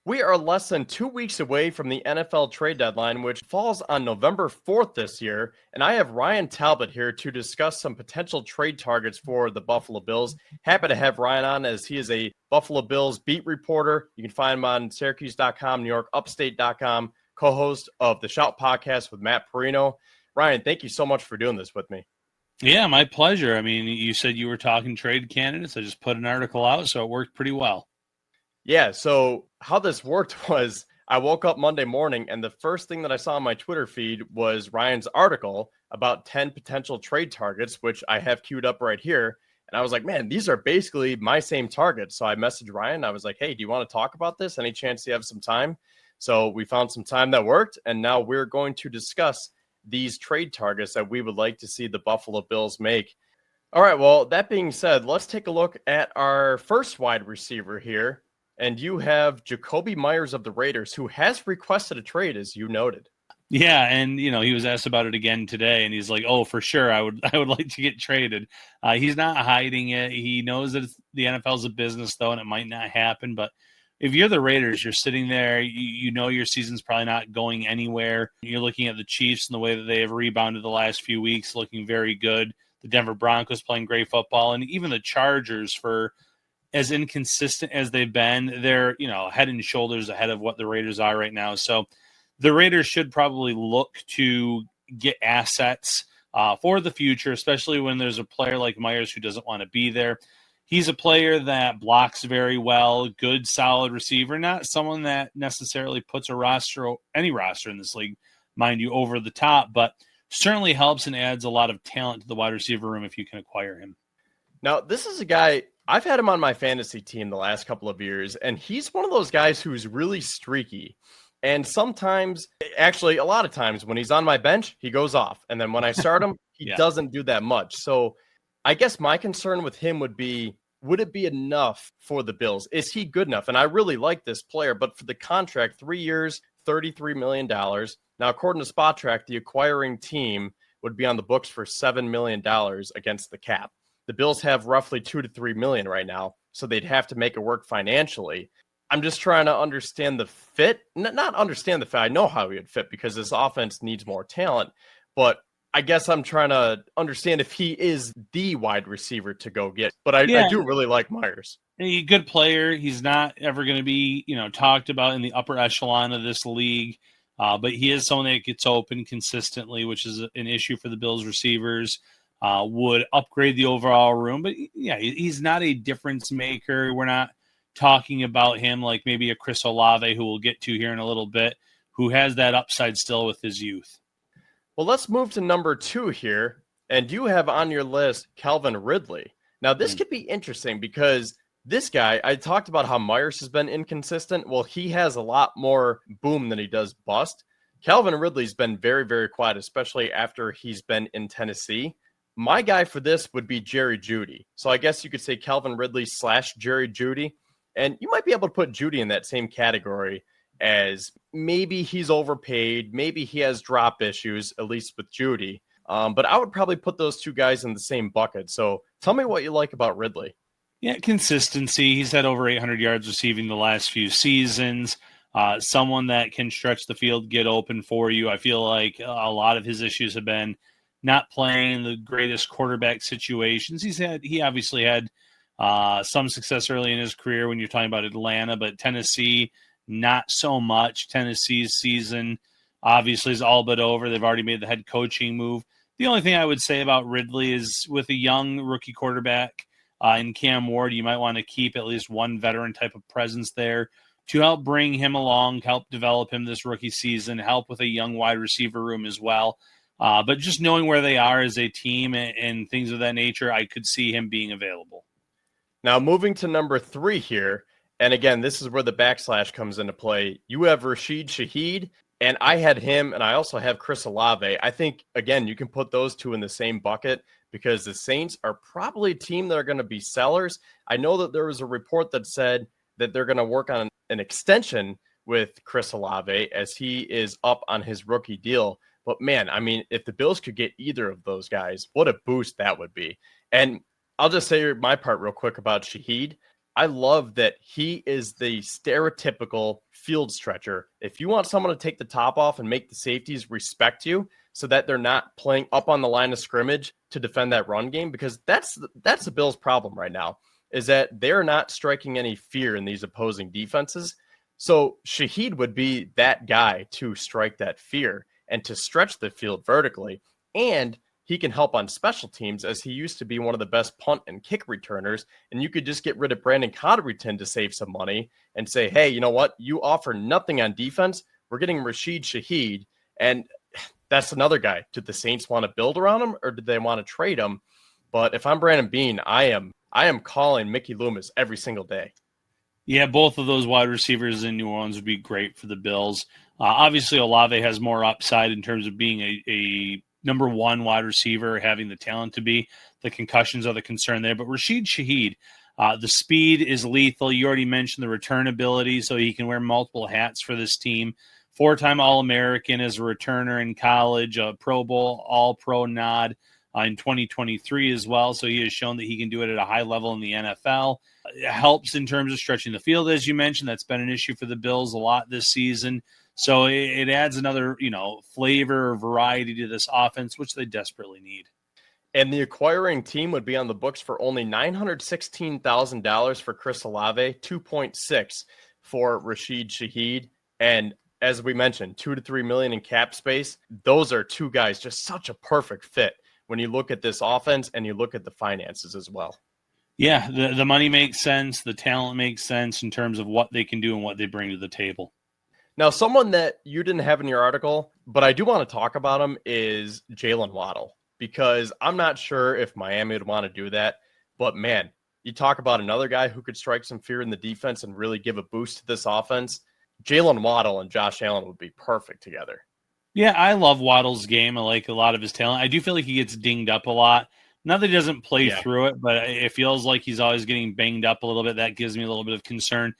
We are less than 2 weeks away from the NFL trade deadline, which falls on November 4th this year. And I have Ryan Talbot here to discuss some potential trade targets for the Buffalo Bills. Happy to have Ryan on as he is a Buffalo Bills beat reporter. You can find him on Syracuse.com, NewYorkUpstate.com, co-host of the Shout podcast with Matt Perino. Ryan, thank you so much for doing this with me. Yeah, my pleasure. I mean, you said you were talking trade candidates. I just put an article out, so it worked pretty well. Yeah, so how this worked was I woke up Monday morning and the first thing that I saw on my Twitter feed was Ryan's article about 10 potential trade targets, which I have queued up right here. And I was like, man, these are basically my same targets. So I messaged Ryan. I was like, hey, do you want to talk about this? Any chance you have some time? So we found some time that worked. And now we're going to discuss these trade targets that we would like to see the Buffalo Bills make. All right, well, that being said, let's take a look at our first wide receiver here. And you have Jacoby Myers of the Raiders, who has requested a trade, as you noted. Yeah, and he was asked about it again today, and he's like, "Oh, for sure, I would like to get traded." He's not hiding it. He knows that the NFL's a business, though, and it might not happen. But if you're the Raiders, you're sitting there, you know your season's probably not going anywhere. You're looking at the Chiefs and the way that they have rebounded the last few weeks, looking very good. The Denver Broncos playing great football, and even the Chargers, for as inconsistent as they've been, they're, head and shoulders ahead of what the Raiders are right now. So the Raiders should probably look to get assets for the future, especially when there's a player like Myers who doesn't want to be there. He's a player that blocks very well, good, solid receiver, not someone that necessarily puts any roster in this league, mind you, over the top, but certainly helps and adds a lot of talent to the wide receiver room if you can acquire him. Now, this is a guy, I've had him on my fantasy team the last couple of years, and he's one of those guys who's really streaky. And sometimes, actually, a lot of times when he's on my bench, he goes off. And then when I start him, he doesn't do that much. So I guess my concern with him would it be enough for the Bills? Is he good enough? And I really like this player, but for the contract, 3 years, $33 million. Now, according to Spot Track, the acquiring team would be on the books for $7 million against the cap. The Bills have roughly 2 to 3 million right now, so they'd have to make it work financially. I'm just trying to understand the fit. Not understand the fit. I know how he would fit because this offense needs more talent, but I guess I'm trying to understand if he is the wide receiver to go get. But I do really like Myers. He's a good player. He's not ever going to be, talked about in the upper echelon of this league, but he is someone that gets open consistently, which is an issue for the Bills receivers. Would upgrade the overall room. But, yeah, he's not a difference maker. We're not talking about him like maybe a Chris Olave, who we'll get to here in a little bit, who has that upside still with his youth. Well, let's move to number 2 here. And you have on your list Calvin Ridley. Now, this could be interesting because this guy, I talked about how Myers has been inconsistent. Well, he has a lot more boom than he does bust. Calvin Ridley's been very, very quiet, especially after he's been in Tennessee. My guy for this would be Jerry Jeudy. So I guess you could say Calvin Ridley / Jerry Jeudy. And you might be able to put Jeudy in that same category as maybe he's overpaid. Maybe he has drop issues, at least with Jeudy. But I would probably put those two guys in the same bucket. So tell me what you like about Ridley. Yeah, consistency. He's had over 800 yards receiving the last few seasons. Someone that can stretch the field, get open for you. I feel like a lot of his issues have been not playing in the greatest quarterback situations. He obviously had some success early in his career when you're talking about Atlanta, but Tennessee, not so much. Tennessee's season obviously is all but over. They've already made the head coaching move. The only thing I would say about Ridley is with a young rookie quarterback in Cam Ward, you might want to keep at least one veteran type of presence there to help bring him along, help develop him this rookie season, help with a young wide receiver room as well. But just knowing where they are as a team and things of that nature, I could see him being available. Now, moving to number 3 here, and again, this is where the backslash comes into play. You have Rashid Shaheed, and I had him, and I also have Chris Olave. I think, again, you can put those two in the same bucket because the Saints are probably a team that are going to be sellers. I know that there was a report that said that they're going to work on an extension with Chris Olave as he is up on his rookie deal. But, man, I mean, if the Bills could get either of those guys, what a boost that would be. And I'll just say my part real quick about Shaheed. I love that he is the stereotypical field stretcher. If you want someone to take the top off and make the safeties respect you so that they're not playing up on the line of scrimmage to defend that run game, because that's the Bills' problem right now, is that they're not striking any fear in these opposing defenses. So Shaheed would be that guy to strike that fear and to stretch the field vertically. And he can help on special teams, as he used to be one of the best punt and kick returners. And you could just get rid of Brandon Cotterington to save some money and say, hey, you know what? You offer nothing on defense. We're getting Rashid Shaheed. And that's another guy. Did the Saints want to build around him, or did they want to trade him? But if I'm Brandon Beane, I am calling Mickey Loomis every single day. Yeah, both of those wide receivers in New Orleans would be great for the Bills. Obviously, Olave has more upside in terms of being a number one wide receiver, having the talent to be. The concussions are the concern there. But Rashid Shaheed, the speed is lethal. You already mentioned the return ability, so he can wear multiple hats for this team. 4-time All-American as a returner in college, a Pro Bowl, All-Pro nod in 2023 as well. So he has shown that he can do it at a high level in the NFL. It helps in terms of stretching the field, as you mentioned. That's been an issue for the Bills a lot this season. So it adds another, flavor or variety to this offense, which they desperately need. And the acquiring team would be on the books for only $916,000 for Chris Olave, 2.6 for Rashid Shaheed, and as we mentioned, $2 to $3 million in cap space. Those are two guys, just such a perfect fit when you look at this offense and you look at the finances as well. Yeah, the money makes sense. The talent makes sense in terms of what they can do and what they bring to the table. Now, someone that you didn't have in your article, but I do want to talk about him, is Jalen Waddle, because I'm not sure if Miami would want to do that. But, man, you talk about another guy who could strike some fear in the defense and really give a boost to this offense. Jalen Waddle and Josh Allen would be perfect together. Yeah, I love Waddle's game. I like a lot of his talent. I do feel like he gets dinged up a lot. Not that he doesn't play through it, but it feels like he's always getting banged up a little bit. That gives me a little bit of concern.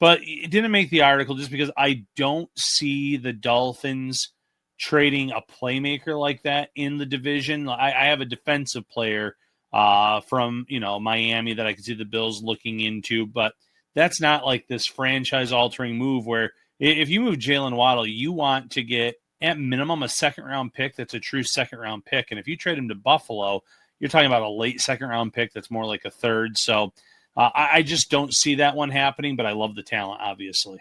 But it didn't make the article just because I don't see the Dolphins trading a playmaker like that in the division. I have a defensive player from Miami that I can see the Bills looking into, but that's not like this franchise-altering move where if you move Jalen Waddle, you want to get at minimum a second-round pick that's a true second-round pick. And if you trade him to Buffalo, you're talking about a late second-round pick that's more like a third. So I just don't see that one happening, but I love the talent, obviously.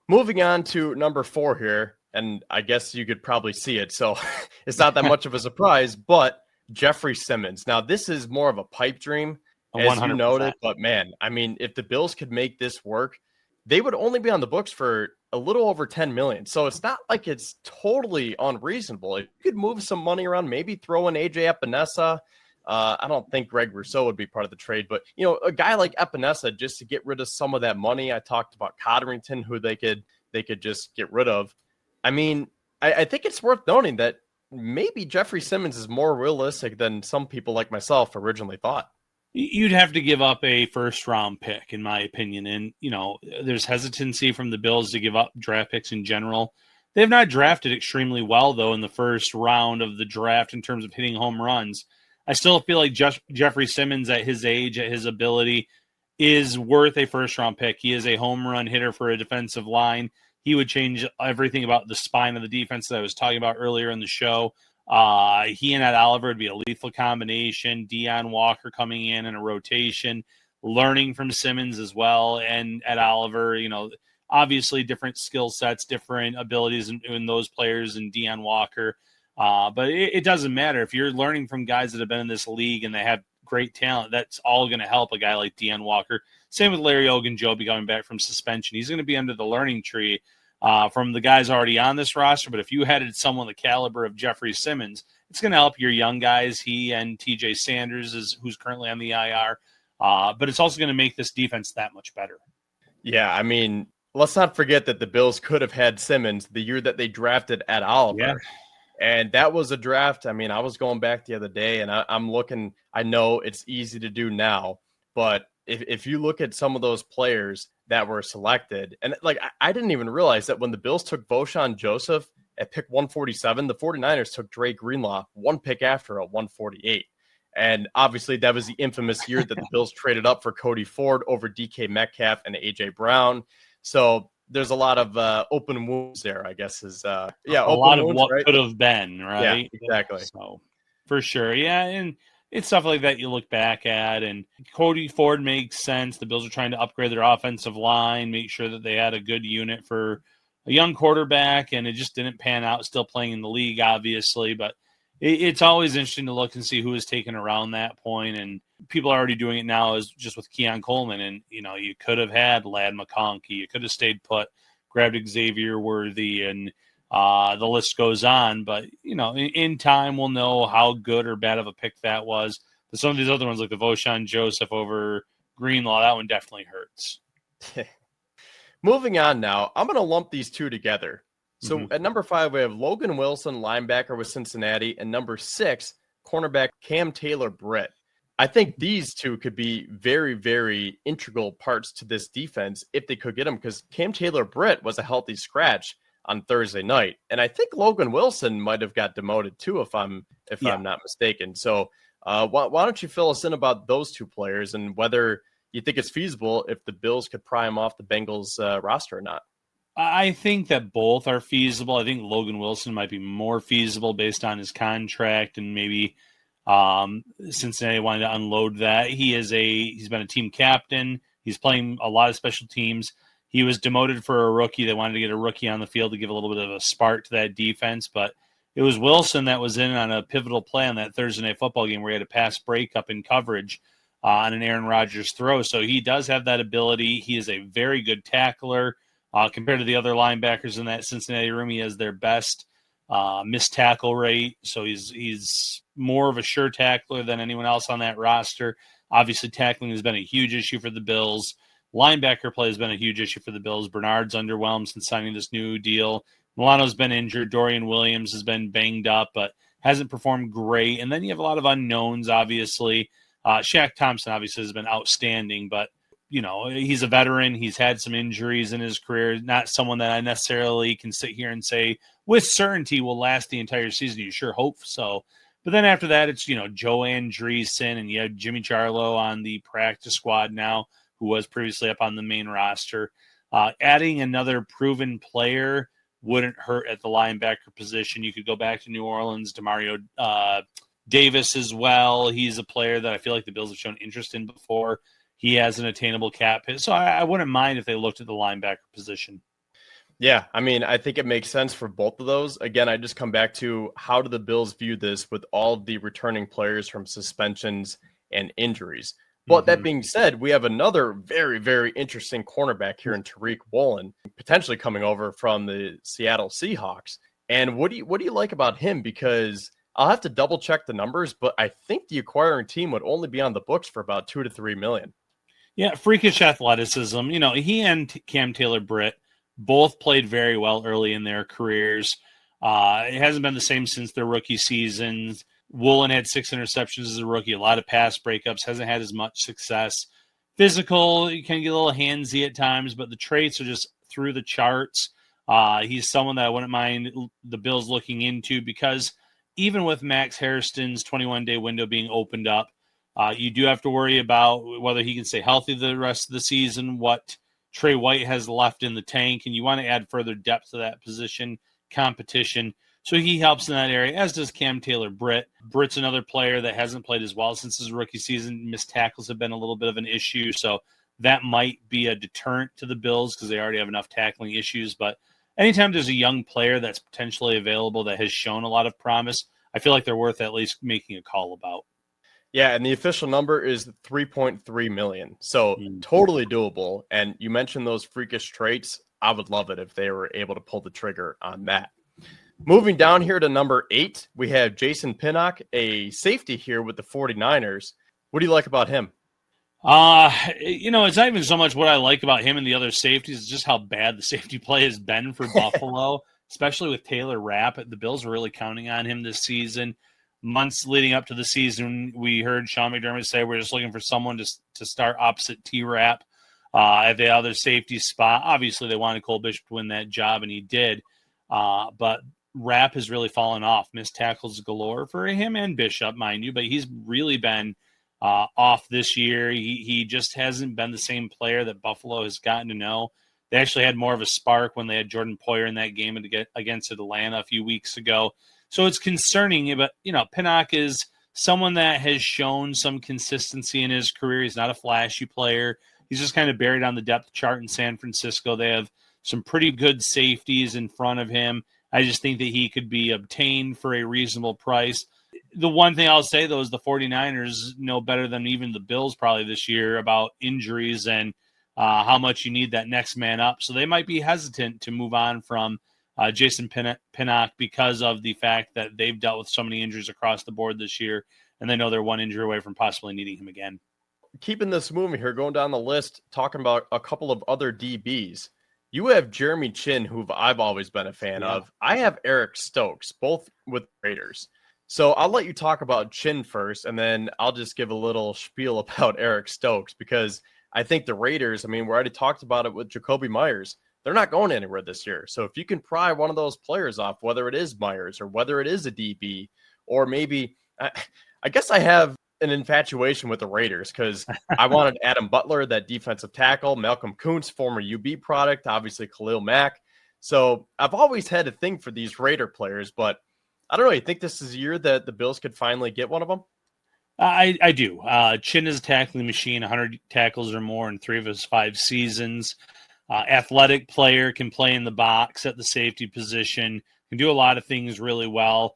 Moving on to number 4 here, and I guess you could probably see it, so it's not that much of a surprise, but Jeffrey Simmons. Now, this is more of a pipe dream, as 100%. you noted, but man, I mean, if the Bills could make this work, they would only be on the books for a little over $10 million. So it's not like it's totally unreasonable. If you could move some money around, maybe throw in AJ Epinesa. I don't think Greg Rousseau would be part of the trade, but a guy like Epinesa, just to get rid of some of that money. I talked about Cotterington, who they could just get rid of. I mean, I think it's worth noting that maybe Jeffrey Simmons is more realistic than some people like myself originally thought. You'd have to give up a first-round pick, in my opinion. And, there's hesitancy from the Bills to give up draft picks in general. They have not drafted extremely well, though, in the first round of the draft in terms of hitting home runs. I still feel like Jeffrey Simmons, at his age, at his ability, is worth a first-round pick. He is a home run hitter for a defensive line. He would change everything about the spine of the defense that I was talking about earlier in the show. He and Ed Oliver would be a lethal combination. Deion Walker coming in a rotation, learning from Simmons as well, and Ed Oliver. Obviously different skill sets, different abilities in those players, and Deion Walker. But it doesn't matter if you're learning from guys that have been in this league and they have great talent. That's all going to help a guy like Deion Walker. Same with Larry Ogunjobi coming back from suspension. He's going to be under the learning tree from the guys already on this roster. But if you had someone the caliber of Jeffrey Simmons, it's going to help your young guys. He and TJ Sanders, who's currently on the IR. But it's also going to make this defense that much better. Yeah, I mean, let's not forget that the Bills could have had Simmons the year that they drafted Ed Oliver. Yeah. And that was a draft. I mean, I was going back the other day and I'm looking. I know it's easy to do now, but if you look at some of those players that were selected, and I didn't even realize that when the Bills took Voshon Joseph at pick 147, the 49ers took Dre Greenlaw one pick after at 148. And obviously that was the infamous year that the Bills traded up for Cody Ford over DK Metcalf and AJ Brown. So there's a lot of open wounds there, I guess A open lot of wounds, what right? could have been, Yeah, right? exactly. So for sure. Yeah. And it's stuff like that you look back at, and Cody Ford makes sense. The Bills are trying to upgrade their offensive line, make sure that they had a good unit for a young quarterback, and it just didn't pan out, still playing in the league, obviously. But it's always interesting to look and see who is taken around that point, and people are already doing it now is just with Keon Coleman. And, you could have had Ladd McConkey. You could have stayed put, grabbed Xavier Worthy, and the list goes on. But, in time, we'll know how good or bad of a pick that was. But some of these other ones, like the Voshan Joseph over Greenlaw, that one definitely hurts. Moving on now, I'm going to lump these two together. So Mm-hmm. at number 5, we have Logan Wilson, linebacker with Cincinnati, and number 6, cornerback Cam Taylor-Britt. I think these two could be very, very integral parts to this defense if they could get them, because Cam Taylor-Britt was a healthy scratch on Thursday night, and I think Logan Wilson might have got demoted too, if I'm not mistaken. So why don't you fill us in about those two players and whether you think it's feasible if the Bills could pry him off the Bengals roster or not? I think that both are feasible. I think Logan Wilson might be more feasible based on his contract, and maybe Cincinnati wanted to unload that. He's been a team captain. He's playing a lot of special teams. He was demoted for a rookie. They wanted to get a rookie on the field to give a little bit of a spark to that defense, but it was Wilson that was in on a pivotal play on that Thursday night football game where he had a pass breakup in coverage on an Aaron Rodgers throw. So he does have that ability. He is a very good tackler. Compared to the other linebackers in that Cincinnati room, he has their best missed tackle rate. So he's more of a sure tackler than anyone else on that roster. Obviously, tackling has been a huge issue for the Bills. Linebacker play has been a huge issue for the Bills. Bernard's underwhelmed since signing this new deal. Milano's been injured. Dorian Williams has been banged up, but hasn't performed great. And then you have a lot of unknowns, obviously. Shaq Thompson, obviously, has been outstanding, but he's a veteran. He's had some injuries in his career. Not someone that I necessarily can sit here and say with certainty will last the entire season. You sure hope so. But then after that, it's, Joe Andreessen, and you have Jimmy Charlo on the practice squad now, who was previously up on the main roster. Adding another proven player wouldn't hurt at the linebacker position. You could go back to New Orleans, Demario Davis as well. He's a player that I feel like the Bills have shown interest in before. He has an attainable cap hit. So I wouldn't mind if they looked at the linebacker position. Yeah, I mean, I think it makes sense for both of those. Again, I just come back to how do the Bills view this with all of the returning players from suspensions and injuries. But that being said, we have another very, very interesting cornerback here in Tariq Woolen, potentially coming over from the Seattle Seahawks. And what do you like about him? Because I'll have to double check the numbers, but I think the acquiring team would only be on the books for about $2 to $3 million. Yeah, freakish athleticism. He and Cam Taylor-Britt both played very well early in their careers. It hasn't been the same since their rookie seasons. Woolen had 6 interceptions as a rookie, a lot of pass breakups, hasn't had as much success. Physical, you can get a little handsy at times, but the traits are just through the charts. He's someone that I wouldn't mind the Bills looking into, because even with Max Hairston's 21-day window being opened up, you do have to worry about whether he can stay healthy the rest of the season, what Trey White has left in the tank, and you want to add further depth to that position, competition. So he helps in that area, as does Cam Taylor-Britt. Britt's another player that hasn't played as well since his rookie season. Missed tackles have been a little bit of an issue, so that might be a deterrent to the Bills because they already have enough tackling issues. But anytime there's a young player that's potentially available that has shown a lot of promise, I feel like they're worth at least making a call about. Yeah, and the official number is 3.3 million. So totally doable. And you mentioned those freakish traits. I would love it if they were able to pull the trigger on that. Moving down here to number 8, we have Jason Pinnock, a safety here with the 49ers. What do you like about him? It's not even so much what I like about him and the other safeties, it's just how bad the safety play has been for Buffalo, especially with Taylor Rapp. The Bills were really counting on him this season. Months leading up to the season, we heard Sean McDermott say we're just looking for someone to start opposite T-Rapp at the other safety spot. Obviously, they wanted Cole Bishop to win that job, and he did. But rap has really fallen off. Missed tackles galore for him and Bishop, mind you, but he's really been off this year. He just hasn't been the same player that Buffalo has gotten to know. They actually had more of a spark when they had Jordan Poyer in that game against Atlanta a few weeks ago. So it's concerning, but, Pinnock is someone that has shown some consistency in his career. He's not a flashy player. He's just kind of buried on the depth chart in San Francisco. They have some pretty good safeties in front of him. I just think that he could be obtained for a reasonable price. The one thing I'll say, though, is the 49ers know better than even the Bills probably this year about injuries and how much you need that next man up. So they might be hesitant to move on from Jason Pinnock because of the fact that they've dealt with so many injuries across the board this year, and they know they're one injury away from possibly needing him again. Keeping this moving here, going down the list, talking about a couple of other DBs. You have Jeremy Chin, who I've always been a fan of. I have Eric Stokes, both with Raiders. So I'll let you talk about Chin first, and then I'll just give a little spiel about Eric Stokes, because I think the Raiders, we already talked about it with Jacoby Myers. They're not going anywhere this year. So if you can pry one of those players off, whether it is Myers or whether it is a DB, or maybe I guess I have an infatuation with the Raiders because I wanted Adam Butler, that defensive tackle, Malcolm Kuntz, former UB product, obviously Khalil Mack. So I've always had a thing for these Raider players, but I don't know. You think this is a year that the Bills could finally get one of them? I do. Chin is a tackling machine, 100 tackles or more in 3 of his 5 seasons. Athletic player, can play in the box at the safety position, can do a lot of things really well.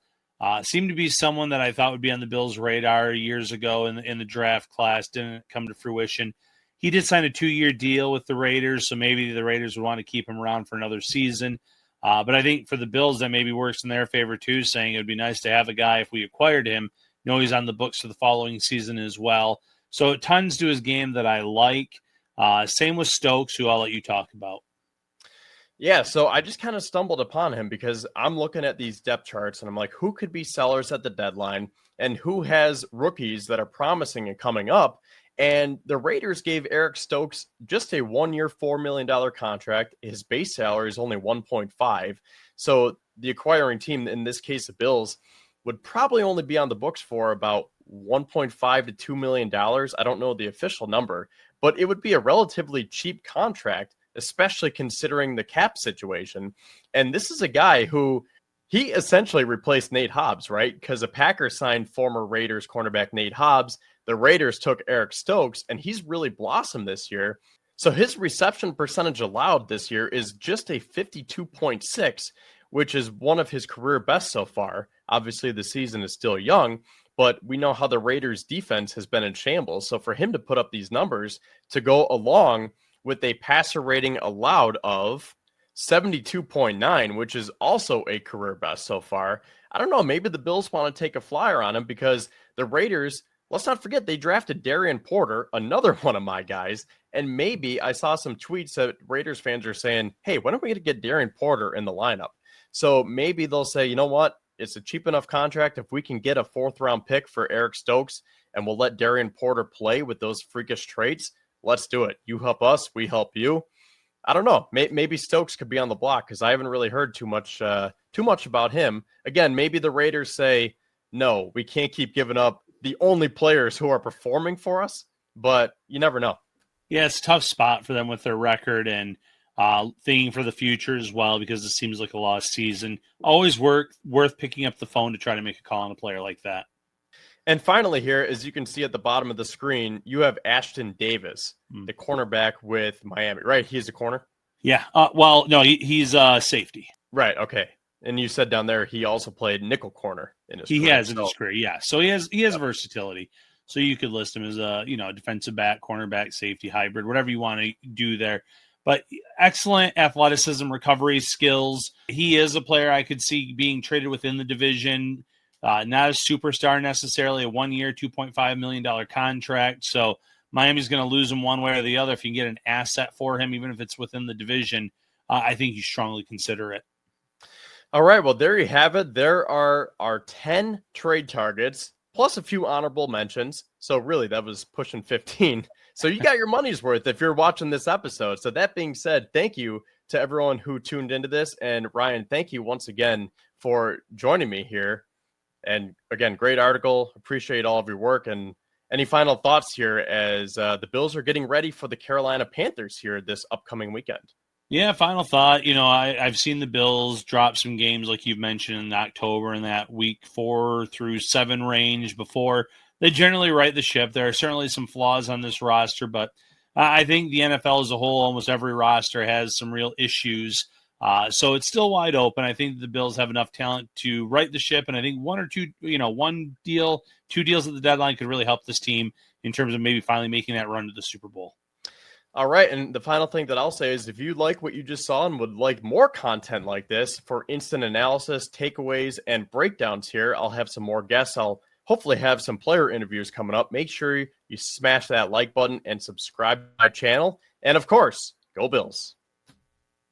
Seemed to be someone that I thought would be on the Bills' radar years ago in the draft class. Didn't come to fruition. He did sign a 2-year deal with the Raiders, so maybe the Raiders would want to keep him around for another season. But I think for the Bills, that maybe works in their favor too, saying it would be nice to have a guy, if we acquired him, he's on the books for the following season as well. So tons to his game that I like. Same with Stokes, who I'll let you talk about. Yeah, so I just kind of stumbled upon him because I'm looking at these depth charts and I'm like, who could be sellers at the deadline and who has rookies that are promising and coming up? And the Raiders gave Eric Stokes just a 1-year, $4 million contract. His base salary is only 1.5. So the acquiring team, in this case, the Bills, would probably only be on the books for about $1.5 to $2 million. I don't know the official number, but it would be a relatively cheap contract, especially considering the cap situation. And this is a guy who he essentially replaced Nate Hobbs, right? Because the Packers signed former Raiders cornerback Nate Hobbs. The Raiders took Eric Stokes, and he's really blossomed this year. So his reception percentage allowed this year is just a 52.6, which is one of his career best so far. Obviously, the season is still young, but we know how the Raiders defense has been in shambles. So for him to put up these numbers to go along with a passer rating allowed of 72.9, which is also a career best so far. I don't know. Maybe the Bills want to take a flyer on him because the Raiders, let's not forget, they drafted Darian Porter, another one of my guys. And maybe I saw some tweets that Raiders fans are saying, hey, when are we going to get Darian Porter in the lineup? So maybe they'll say, you know what? It's a cheap enough contract. If we can get a 4th-round pick for Eric Stokes and we'll let Darian Porter play with those freakish traits, let's do it. You help us, we help you. I don't know. Maybe Stokes could be on the block because I haven't really heard too much about him. Again, maybe the Raiders say, no, we can't keep giving up the only players who are performing for us, but you never know. Yeah, it's a tough spot for them with their record and thinking for the future as well, because it seems like a lost season. Always worth picking up the phone to try to make a call on a player like that. And finally here, as you can see at the bottom of the screen, you have Ashton Davis, the cornerback with Miami, right? He's a corner? Yeah. Well, no, he's safety. Right, okay. And you said down there he also played nickel corner in his career. He has in his career, yeah. So he has versatility. So you could list him as a defensive back, cornerback, safety, hybrid, whatever you want to do there. But excellent athleticism, recovery skills. He is a player I could see being traded within the division. Not a superstar necessarily, a 1-year, $2.5 million contract. So Miami's going to lose him one way or the other. If you can get an asset for him, even if it's within the division, I think you strongly consider it. All right, well, there you have it. There are our 10 trade targets, plus a few honorable mentions. So really, that was pushing 15. So you got your money's worth if you're watching this episode. So that being said, thank you to everyone who tuned into this. And Ryan, thank you once again for joining me here. And again, great article. Appreciate all of your work. And any final thoughts here as the Bills are getting ready for the Carolina Panthers here this upcoming weekend? Yeah, final thought. I've seen the Bills drop some games like you've mentioned in October in that week 4 through 7 range before. They generally right the ship. There are certainly some flaws on this roster, but I think the NFL as a whole, almost every roster has some real issues. So it's still wide open. I think the Bills have enough talent to right the ship, and I think one or two, one deal, 2 deals at the deadline could really help this team in terms of maybe finally making that run to the Super Bowl. All right. And the final thing that I'll say is if you like what you just saw and would like more content like this for instant analysis, takeaways, and breakdowns here, I'll have some more guests. I'll hopefully have some player interviews coming up. Make sure you smash that like button and subscribe to my channel. And of course, go Bills.